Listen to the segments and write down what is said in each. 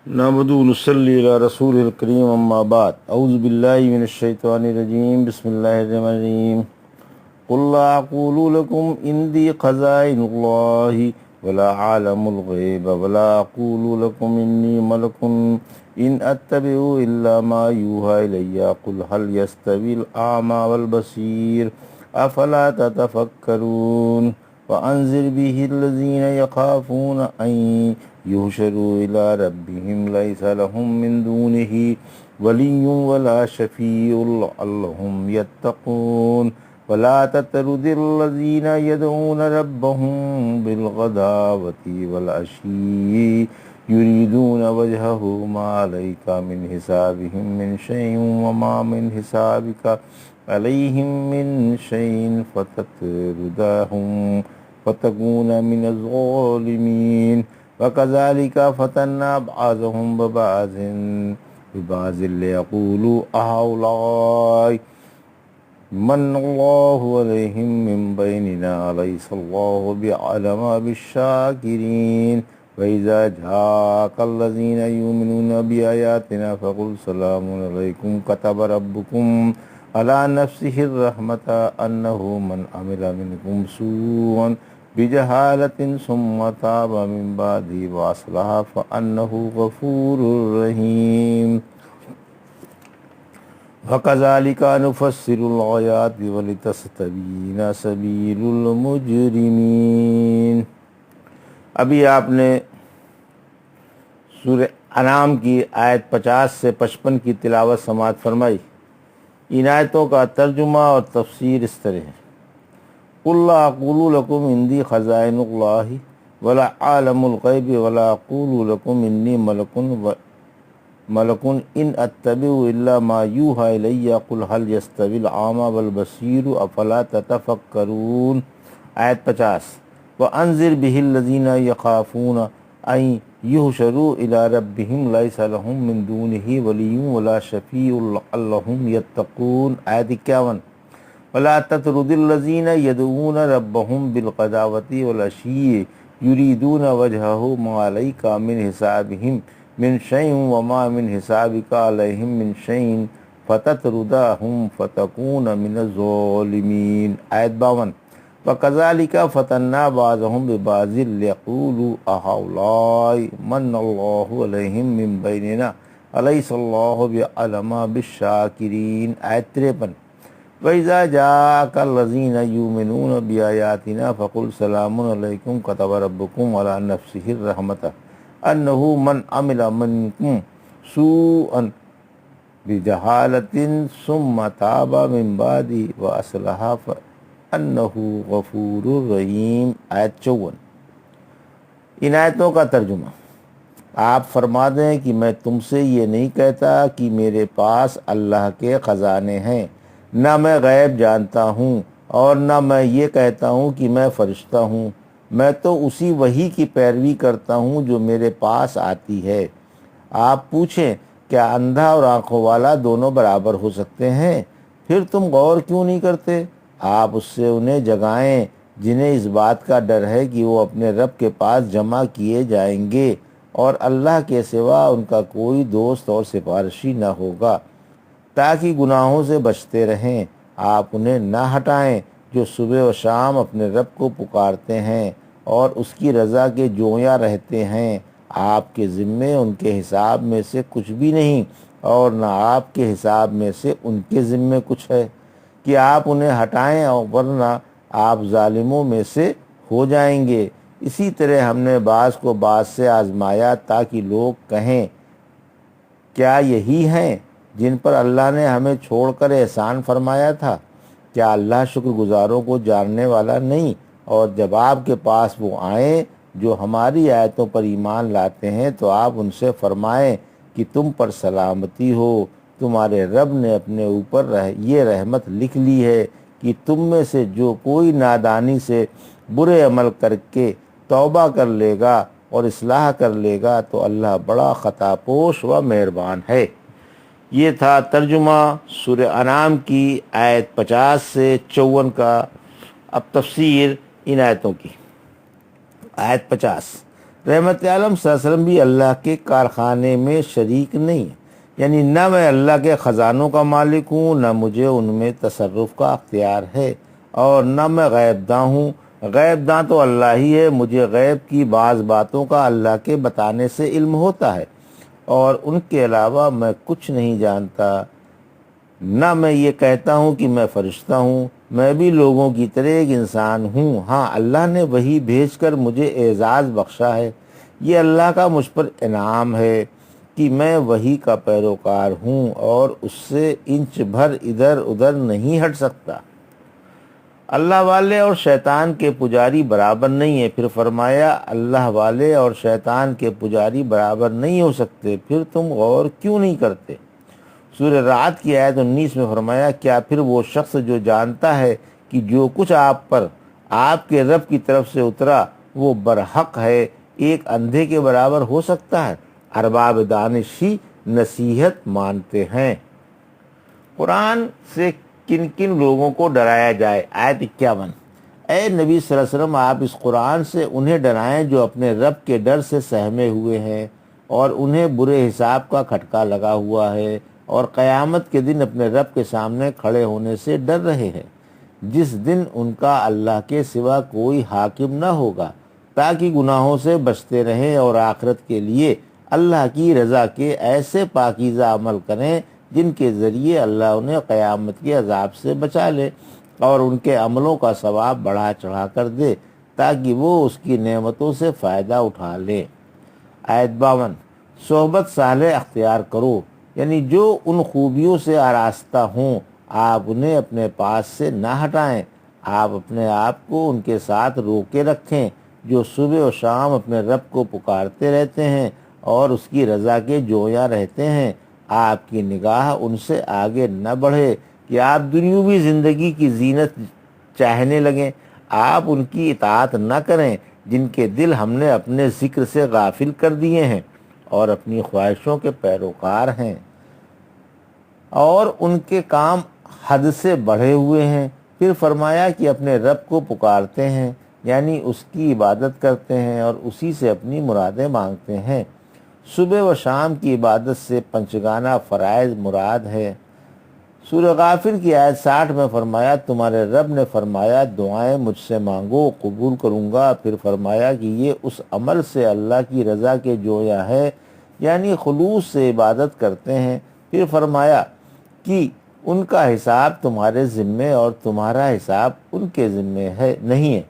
نحمدہ و نصلی علی رسول الکریم اما بعد اعوذ باللہ من الشیطان الرجیم بسم اللہ الرحمن الرحیم قل لا اقول لكم عندي خزائن الله ولا اعلم الغیب ولا اقول لكم انی ملک ان اتبع الا ما یوحى الی قل هل يستوي الاعمى والبصیر افلا تتفکرون وانذر به الذین یخافون ان يحشروا إلى ربهم ليس لهم من دونه ولي ولا شفيع لعلهم يتقون ولا تطرد الذين يدعون ربهم بالغداوة والعشي يريدون وجهه ما عليك من حسابهم من شيء وما من حسابك عليهم من شيء فتطردهم فتكون من الظالمين وَكَذَلِكَ فَتَنَّا بَعْضَهُمْ بِبَعْضٍ لِيَقُولُوا أَهَؤُلَاءِ مَنَّ اللَّهُ عَلَيْهِمْ مِنْ بَيْنِنَا أَلَيْسَ اللَّهُ بِأَعْلَمَ بِالشَّاكِرِينَ وَإِذَا جَاءَكَ الَّذِينَ يُؤْمِنُونَ بِآيَاتِنَا فَقُلْ سَلَامٌ عَلَيْكُمْ كَتَبَ رَبُّكُمْ عَلَى نَفْسِهِ الرَّحْمَةَ أَنَّهُ مَنْ عَمِلَ مِنْكُمْ سُوءًا بجہالة ثم تاب من بعده وأصلح فأنه غفور رحیم وكذلك نفسر الآيات ولتستبين سبيل المجرمين۔ ابھی آپ نے سورہ انعام کی آیت 50 سے 55 کی تلاوت سماعت فرمائی۔ ان آیتوں کا ترجمہ اور تفسیر اس طرح ہے: قل لا اقول لكم عندي خزائن الله ولا اعلم الغیب ولا اقول لكم انی ملک ان اتبع الا ما یوحى الی قل هل يستوي الاعمى والبصیر افلا تتفکرون۔ آیت 50۔ وانذر به الذین یخافون ان یحشروا الی ربهم لیس لهم من دونه ولی ولا شفیع لعلهم یتقون۔ آیت 51۔ ولا تطرد الذين يدعون ربهم بالغداوة والعشي يريدون وجهه ما عليك من حسابهم من شيء وما من حسابك عليهم من شيء فتطردهم فتكون من الظالمين۔ آیت 52۔ وكذلك فتنا بعضهم ببعض ليقولوا أهؤلاء من الله عليهم من بيننا أليس الله بأعلم بالشاكرين۔ آیت 53۔ وَإِذَا جَاءَكَ الَّذِينَ يُؤْمِنُونَ بِآيَاتِنَا فَقُلْ سَلَامٌ عَلَيْكُمْ كَتَبَ رَبُّكُمْ عَلَى نَفْسِهِ الرَّحْمَةَ أَنَّهُ مَنْ عَمِلَ مِنْكُمْ سُوءًا بِجَهَالَةٍ ثُمَّ تَابَ مِنْ بَعْدِهِ وَأَصْلَحَ فَإِنَّهُ غَفُورٌ رَحِيمٌ۔ آیت 54۔ ان آیتوں کا ترجمہ: آپ فرما دیں کہ میں تم سے یہ نہیں کہتا کہ میرے پاس اللہ کے خزانے ہیں، نہ میں غیب جانتا ہوں اور نہ میں یہ کہتا ہوں کہ میں فرشتہ ہوں، میں تو اسی وحی کی پیروی کرتا ہوں جو میرے پاس آتی ہے۔ آپ پوچھیں کیا اندھا اور آنکھوں والا دونوں برابر ہو سکتے ہیں؟ پھر تم غور کیوں نہیں کرتے؟ آپ اس سے انہیں جگائیں جنہیں اس بات کا ڈر ہے کہ وہ اپنے رب کے پاس جمع کیے جائیں گے اور اللہ کے سوا ان کا کوئی دوست اور سفارشی نہ ہوگا، تاکہ گناہوں سے بچتے رہیں۔ آپ انہیں نہ ہٹائیں جو صبح و شام اپنے رب کو پکارتے ہیں اور اس کی رضا کے جویاں رہتے ہیں۔ آپ کے ذمے ان کے حساب میں سے کچھ بھی نہیں اور نہ آپ کے حساب میں سے ان کے ذمے کچھ ہے کہ آپ انہیں ہٹائیں، اور ورنہ آپ ظالموں میں سے ہو جائیں گے۔ اسی طرح ہم نے بعض کو بعض سے آزمایا تاکہ لوگ کہیں کیا یہی ہیں جن پر اللہ نے ہمیں چھوڑ کر احسان فرمایا تھا؟ کیا اللہ شکر گزاروں کو جاننے والا نہیں؟ اور جب آپ کے پاس وہ آئیں جو ہماری آیتوں پر ایمان لاتے ہیں تو آپ ان سے فرمائیں کہ تم پر سلامتی ہو، تمہارے رب نے اپنے اوپر یہ رحمت لکھ لی ہے کہ تم میں سے جو کوئی نادانی سے برے عمل کر کے توبہ کر لے گا اور اصلاح کر لے گا تو اللہ بڑا خطا پوش و مہربان ہے۔ یہ تھا ترجمہ سورہ انعام کی آیت 50 سے 54 کا۔ اب تفسیر ان آیتوں کی۔ آیت 50: رحمت عالم صلی اللہ علیہ وسلم بھی اللہ کے کارخانے میں شریک نہیں ہے، یعنی نہ میں اللہ کے خزانوں کا مالک ہوں، نہ مجھے ان میں تصرف کا اختیار ہے، اور نہ میں غیب داں ہوں۔ غیب داں تو اللہ ہی ہے، مجھے غیب کی بعض باتوں کا اللہ کے بتانے سے علم ہوتا ہے، اور ان کے علاوہ میں کچھ نہیں جانتا۔ نہ میں یہ کہتا ہوں کہ میں فرشتہ ہوں، میں بھی لوگوں کی طرح ایک انسان ہوں۔ ہاں، اللہ نے وہی بھیج کر مجھے اعزاز بخشا ہے، یہ اللہ کا مجھ پر انعام ہے کہ میں وہی کا پیروکار ہوں اور اس سے انچ بھر ادھر ادھر نہیں ہٹ سکتا۔ اللہ والے اور شیطان کے پجاری برابر نہیں ہیں۔ پھر فرمایا اللہ والے اور شیطان کے پجاری برابر نہیں ہو سکتے، پھر تم غور کیوں نہیں کرتے؟ سورہ رعد کی آیت 19 میں فرمایا کیا پھر وہ شخص جو جانتا ہے کہ جو کچھ آپ پر آپ کے رب کی طرف سے اترا وہ برحق ہے، ایک اندھے کے برابر ہو سکتا ہے؟ ارباب دانش ہی نصیحت مانتے ہیں۔ قرآن سے کن کن لوگوں کو ڈرایا جائے؟ آیت 51۔ اے نبی صلی اللہ علیہ وسلم، آپ اس قرآن سے انہیں ڈرائیں جو اپنے رب کے ڈر سے سہمے ہوئے ہیں اور انہیں برے حساب کا کھٹکا لگا ہوا ہے، اور قیامت کے دن اپنے رب کے سامنے کھڑے ہونے سے ڈر رہے ہیں، جس دن ان کا اللہ کے سوا کوئی حاکم نہ ہوگا، تاکہ گناہوں سے بچتے رہیں اور آخرت کے لیے اللہ کی رضا کے ایسے پاکیزہ عمل کریں جن کے ذریعے اللہ انہیں قیامت کے عذاب سے بچا لے اور ان کے عملوں کا ثواب بڑھا چڑھا کر دے تاکہ وہ اس کی نعمتوں سے فائدہ اٹھا لیں۔ آیت 52۔ صحبت صالح اختیار کرو، یعنی جو ان خوبیوں سے آراستہ ہوں آپ انہیں اپنے پاس سے نہ ہٹائیں۔ آپ اپنے آپ کو ان کے ساتھ روکے رکھیں جو صبح و شام اپنے رب کو پکارتے رہتے ہیں اور اس کی رضا کے جویاں رہتے ہیں۔ آپ کی نگاہ ان سے آگے نہ بڑھے کہ آپ دنیوی زندگی کی زینت چاہنے لگیں۔ آپ ان کی اطاعت نہ کریں جن کے دل ہم نے اپنے ذکر سے غافل کر دیے ہیں اور اپنی خواہشوں کے پیروکار ہیں، اور ان کے کام حد سے بڑھے ہوئے ہیں۔ پھر فرمایا کہ اپنے رب کو پکارتے ہیں، یعنی اس کی عبادت کرتے ہیں اور اسی سے اپنی مرادیں مانگتے ہیں۔ صبح و شام کی عبادت سے پنچگانہ فرائض مراد ہے۔ سورہ غافر کی آیت 60 میں فرمایا تمہارے رب نے فرمایا دعائیں مجھ سے مانگو قبول کروں گا۔ پھر فرمایا کہ یہ اس عمل سے اللہ کی رضا کے جویا ہے، یعنی خلوص سے عبادت کرتے ہیں۔ پھر فرمایا کہ ان کا حساب تمہارے ذمے اور تمہارا حساب ان کے ذمے ہے نہیں ہے۔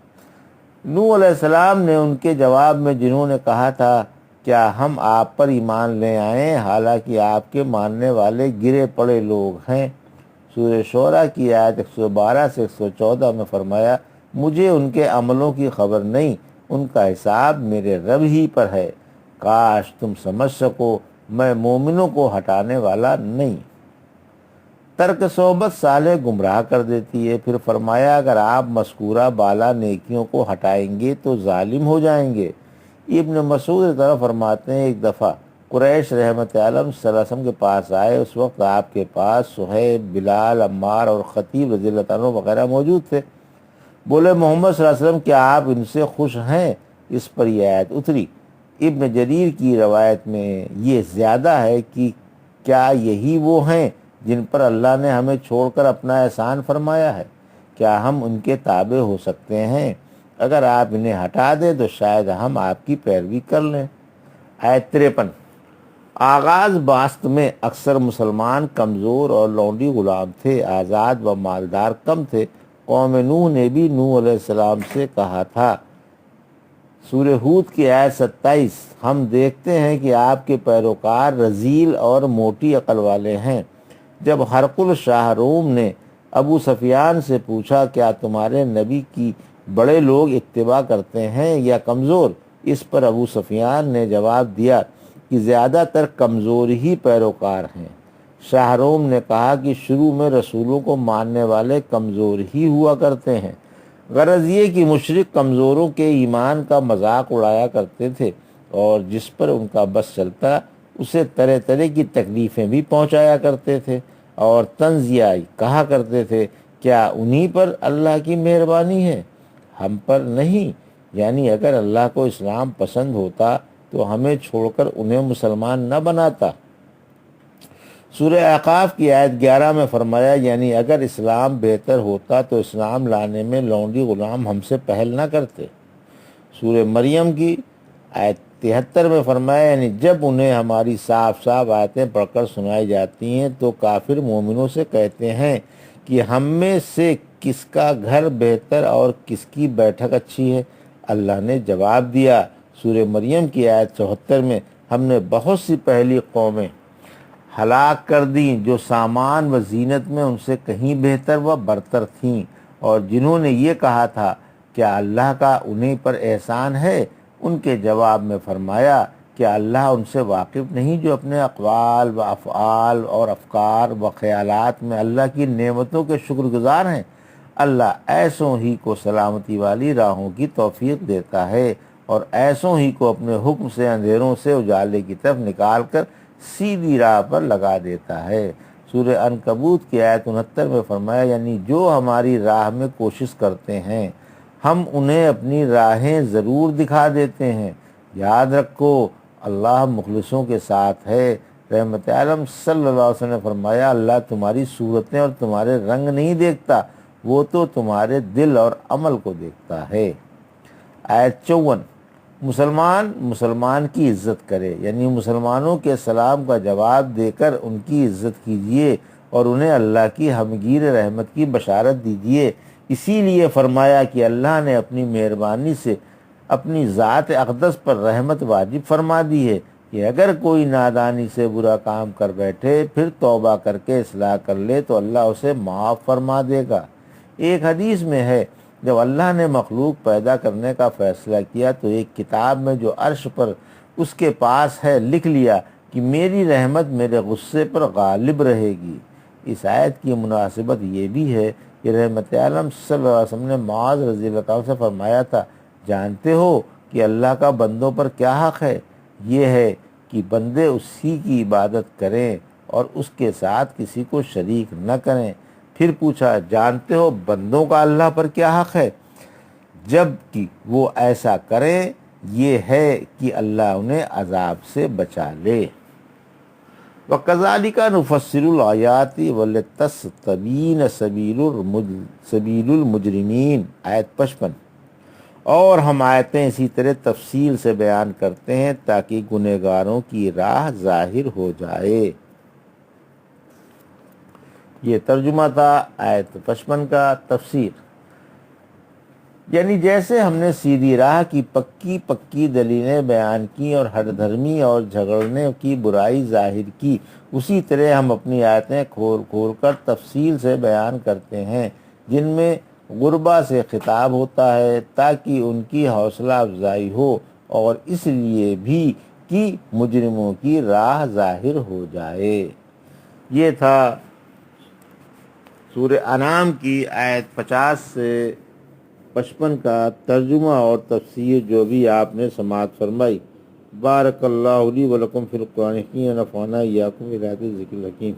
نوح علیہ السلام نے ان کے جواب میں جنہوں نے کہا تھا کیا ہم آپ پر ایمان لے آئیں حالانکہ آپ کے ماننے والے گرے پڑے لوگ ہیں، سورہ شعراء کی آیت 112 سے 114 میں فرمایا مجھے ان کے عملوں کی خبر نہیں، ان کا حساب میرے رب ہی پر ہے، کاش تم سمجھ سکو میں مومنوں کو ہٹانے والا نہیں۔ ترک صحبت صالح گمراہ کر دیتی ہے۔ پھر فرمایا اگر آپ مذکورہ بالا نیکیوں کو ہٹائیں گے تو ظالم ہو جائیں گے۔ ابن مسعود طرف فرماتے ہیں ایک دفعہ قریش رحمت عالم صلی اللہ علیہ وسلم کے پاس آئے، اس وقت آپ کے پاس صہیب، بلال، عمار اور خطیب رضی اللہ عنہ وغیرہ موجود تھے۔ بولے محمد صلی اللہ علیہ وسلم کیا آپ ان سے خوش ہیں؟ اس پر یہ آیت اتری۔ ابن جریر کی روایت میں یہ زیادہ ہے کہ کیا یہی وہ ہیں جن پر اللہ نے ہمیں چھوڑ کر اپنا احسان فرمایا ہے؟ کیا ہم ان کے تابع ہو سکتے ہیں؟ اگر آپ انہیں ہٹا دیں تو شاید ہم آپ کی پیروی کر لیں۔ آیت 53۔ آغاز بعثت میں اکثر مسلمان کمزور اور لونڈی غلام تھے، آزاد و مالدار کم تھے۔ قوم نوح نے بھی نوح علیہ السلام سے کہا تھا، سورہ ہود کی آیت 27، ہم دیکھتے ہیں کہ آپ کے پیروکار رذیل اور موٹی عقل والے ہیں۔ جب ہرقل شاہ روم نے ابو سفیان سے پوچھا کیا تمہارے نبی کی بڑے لوگ اتباع کرتے ہیں یا کمزور؟ اس پر ابو سفیان نے جواب دیا کہ زیادہ تر کمزور ہی پیروکار ہیں۔ شاہ روم نے کہا کہ شروع میں رسولوں کو ماننے والے کمزور ہی ہوا کرتے ہیں، غرض یہ کہ مشرک کمزوروں کے ایمان کا مذاق اڑایا کرتے تھے اور جس پر ان کا بس چلتا اسے طرح طرح کی تکلیفیں بھی پہنچایا کرتے تھے اور طنزیہ کہا کرتے تھے کیا انہی پر اللہ کی مہربانی ہے، ہم پر نہیں؟ یعنی اگر اللہ کو اسلام پسند ہوتا تو ہمیں چھوڑ کر انہیں مسلمان نہ بناتا۔ سورہ احقاف کی آیت 11 میں فرمایا یعنی اگر اسلام بہتر ہوتا تو اسلام لانے میں لونڈی غلام ہم سے پہل نہ کرتے۔ سورہ مریم کی آیت 73 میں فرمایا یعنی جب انہیں ہماری صاف صاف آیتیں پڑھ کر سنائی جاتی ہیں تو کافر مومنوں سے کہتے ہیں کہ ہم میں سے کس کا گھر بہتر اور کس کی بیٹھک اچھی ہے۔ اللہ نے جواب دیا سورہ مریم کی آیت 74 میں ہم نے بہت سی پہلی قومیں ہلاک کر دیں جو سامان و زینت میں ان سے کہیں بہتر و برتر تھیں، اور جنہوں نے یہ کہا تھا کیا اللہ کا انہیں پر احسان ہے، ان کے جواب میں فرمایا کیا اللہ ان سے واقف نہیں جو اپنے اقوال و افعال اور افکار و خیالات میں اللہ کی نعمتوں کے شکر گزار ہیں۔ اللہ ایسوں ہی کو سلامتی والی راہوں کی توفیق دیتا ہے اور ایسوں ہی کو اپنے حکم سے اندھیروں سے اجالے کی طرف نکال کر سیدھی راہ پر لگا دیتا ہے۔ سورہ عنکبوت کی آیت 69 میں فرمایا یعنی جو ہماری راہ میں کوشش کرتے ہیں ہم انہیں اپنی راہیں ضرور دکھا دیتے ہیں۔ یاد رکھو اللہ مخلصوں کے ساتھ ہے۔ رحمت عالم صلی اللہ علیہ وسلم نے فرمایا اللہ تمہاری صورتیں اور تمہارے رنگ نہیں دیکھتا، وہ تو تمہارے دل اور عمل کو دیکھتا ہے۔ آیت 54 مسلمان کی عزت کرے یعنی مسلمانوں کے سلام کا جواب دے کر ان کی عزت کیجیے اور انہیں اللہ کی ہمگیر رحمت کی بشارت دیجیے۔ اسی لیے فرمایا کہ اللہ نے اپنی مہربانی سے اپنی ذات اقدس پر رحمت واجب فرما دی ہے کہ اگر کوئی نادانی سے برا کام کر بیٹھے پھر توبہ کر کے اصلاح کر لے تو اللہ اسے معاف فرما دے گا۔ ایک حدیث میں ہے جب اللہ نے مخلوق پیدا کرنے کا فیصلہ کیا تو ایک کتاب میں جو عرش پر اس کے پاس ہے لکھ لیا کہ میری رحمت میرے غصے پر غالب رہے گی۔ اس آیت کی مناسبت یہ بھی ہے کہ رحمت عالم صلی اللہ علیہ وسلم نے معاذ رضی اللہ عنہ سے فرمایا تھا جانتے ہو کہ اللہ کا بندوں پر کیا حق ہے؟ یہ ہے کہ بندے اسی کی عبادت کریں اور اس کے ساتھ کسی کو شریک نہ کریں۔ پھر پوچھا جانتے ہو بندوں کا اللہ پر کیا حق ہے؟ جب کہ وہ ایسا کریں یہ ہے کہ اللہ انہیں عذاب سے بچا لے۔ وَكَذَلِكَ نُفَصِّلُ الْآيَاتِ وَلِتَسْتَبِينَ سَبِيلُ الْمُجْرِمِينَ آیت 55 اور ہم آیتیں اسی طرح تفصیل سے بیان کرتے ہیں تاکہ گنہگاروں کی راہ ظاہر ہو جائے۔ یہ ترجمہ تھا آیت 55 کا۔ تفسیر یعنی جیسے ہم نے سیدھی راہ کی پکی پکی دلیلیں بیان کی اور ہر دھرمی اور جھگڑنے کی برائی ظاہر کی، اسی طرح ہم اپنی آیتیں کھول کھول کر تفصیل سے بیان کرتے ہیں جن میں غربا سے خطاب ہوتا ہے تاکہ ان کی حوصلہ افزائی ہو اور اس لیے بھی کہ مجرموں کی راہ ظاہر ہو جائے۔ یہ تھا سورہ انعام کی آیت 50 سے 55 کا ترجمہ اور تفسیر جو بھی آپ نے سماعت فرمائی۔ بارک اللہ لی و لکم فی القرآن الحکیم ونفعنا ایاکم بآیات الذکر الحکیم۔